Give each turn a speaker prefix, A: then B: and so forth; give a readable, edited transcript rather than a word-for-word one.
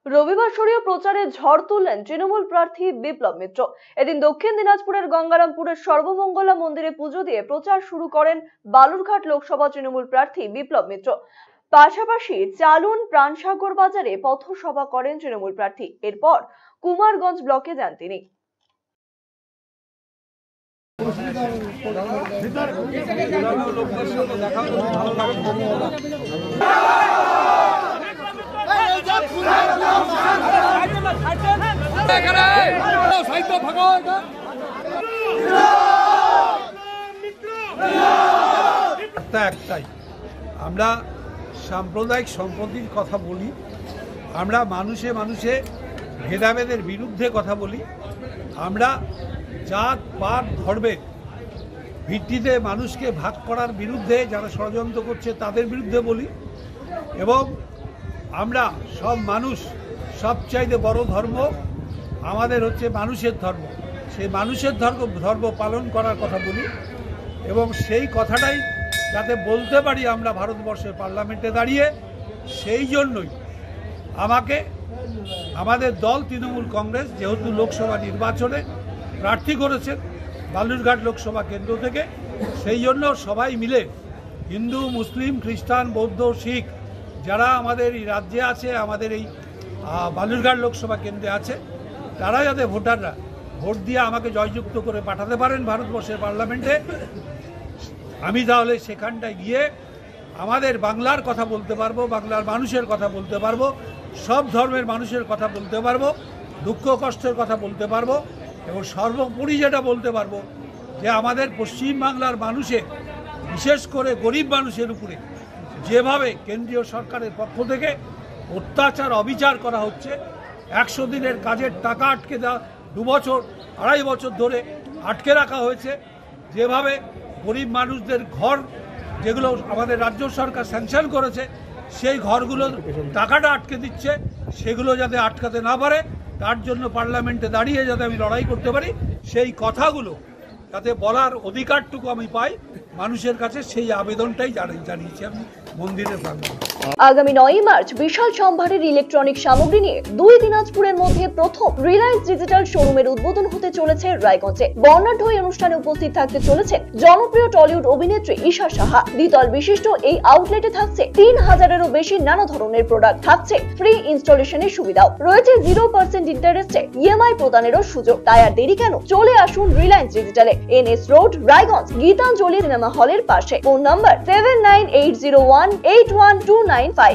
A: রবিবার সরিয়ে প্রচারে ঝড় তুললেন তৃণমূল প্রার্থী বিপ্লব মিত্র। এদিন দক্ষিণ দিনাজপুরের গঙ্গারামপুরের সর্বমঙ্গলা মন্দিরে পুজো দিয়ে প্রচার শুরু করেন বালুরঘাট লোকসভা তৃণমূল প্রার্থী বিপ্লব মিত্র। পাশাপাশি চালুন প্রাণসাগর বাজারে পথসভা করেন তৃণমূল প্রার্থী। এরপর কুমারগঞ্জ ব্লকে যান তিনি।
B: একটাই, আমরা সাম্প্রদায়িক সম্প্রীতির কথা বলি, আমরা মানুষে মানুষে ভেদাভেদের বিরুদ্ধে কথা বলি, আমরা জাত পাত ধর্মের ভিত্তিতে মানুষকে ভাগ করার বিরুদ্ধে যারা ষড়যন্ত্র করছে তাদের বিরুদ্ধে বলি, এবং আমরা সব মানুষ, সবচাইতে বড় ধর্ম আমাদের হচ্ছে মানুষের ধর্ম, সেই মানুষের ধর্ম পালন করার কথা বলি, এবং সেই কথাটাই যাতে বলতে পারি আমরা ভারতবর্ষের পার্লামেন্টে দাঁড়িয়ে, সেই জন্যই আমাকে আমাদের দল তৃণমূল কংগ্রেস যেহেতু লোকসভা নির্বাচনে প্রার্থী করেছেন বালুরঘাট লোকসভা কেন্দ্র থেকে, সেই জন্য সবাই মিলে হিন্দু, মুসলিম, খ্রিস্টান, বৌদ্ধ, শিখ যারা আমাদের এই রাজ্যে আছে, আমাদের এই বালুরঘাট লোকসভা কেন্দ্রে আছে, তারা যাতে ভোটাররা ভোট দিয়ে আমাকে জয়যুক্ত করে পাঠাতে পারেন ভারতবর্ষের পার্লামেন্টে। আমি তাহলে সেখানটায় গিয়ে আমাদের বাংলার কথা বলতে পারবো, বাংলার মানুষের কথা বলতে পারবো, সব ধর্মের মানুষের কথা বলতে পারবো, দুঃখ কষ্টের কথা বলতে পারবো, এবং সর্বোপরি যেটা বলতে পারবো যে আমাদের পশ্চিমবাংলার মানুষের, বিশেষ করে গরিব মানুষের উপরে যেভাবে কেন্দ্রীয় সরকারের পক্ষ থেকে অত্যাচার অবিচার করা হচ্ছে, 100 দিনের কাজের টাকা আটকে দেওয়া, 2 বছর 2.5 বছর ধরে আটকে রাখা হয়েছে, যেভাবে গরিব মানুষদের ঘর যেগুলো আমাদের রাজ্য সরকার স্যাংশন করেছে সেই ঘরগুলোর টাকাটা আটকে দিচ্ছে, সেগুলো যাতে আটকাতে না পারে তার জন্য পার্লামেন্টে দাঁড়িয়ে যাতে আমি লড়াই করতে পারি, সেই কথাগুলো যাতে বলার অধিকারটুকু আমি পাই মানুষের কাছে, সেই আবেদনটাই জানিয়েছি আমি মন্দিরের প্রাঙ্গণে।
A: আগামী 9 মার্চ বিশাল সম্ভারের ইলেকট্রনিক সামগ্রী নিয়ে 2 দিনাজপুরের মধ্যে প্রথম রিলায়েন্স ডিজিটাল শোরুমের উদ্বোধন হতে চলেছে রায়গঞ্জে। বর্ণাঢ্য এই অনুষ্ঠানে উপস্থিত থাকতে চলেছেন জনপ্রিয় টলিউড অভিনেত্রী ঈশা সাহা। দ্বিতল বিশিষ্ট এই আউটলেটে থাকছে 3000-এরও বেশি নানা ধরনের প্রোডাক্ট, থাকছে ফ্রি ইনস্টলেশনের সুবিধাও, রয়েছে 0% ইন্টারেস্টে ইএমআই প্রদানেরও সুযোগ। তাই আর দেরি কেন, চলে আসুন রিলায়েন্স ডিজিটালে, NS road, Raiganj, Gitanjali cinema হলের পাশে। Phone number 7980181295।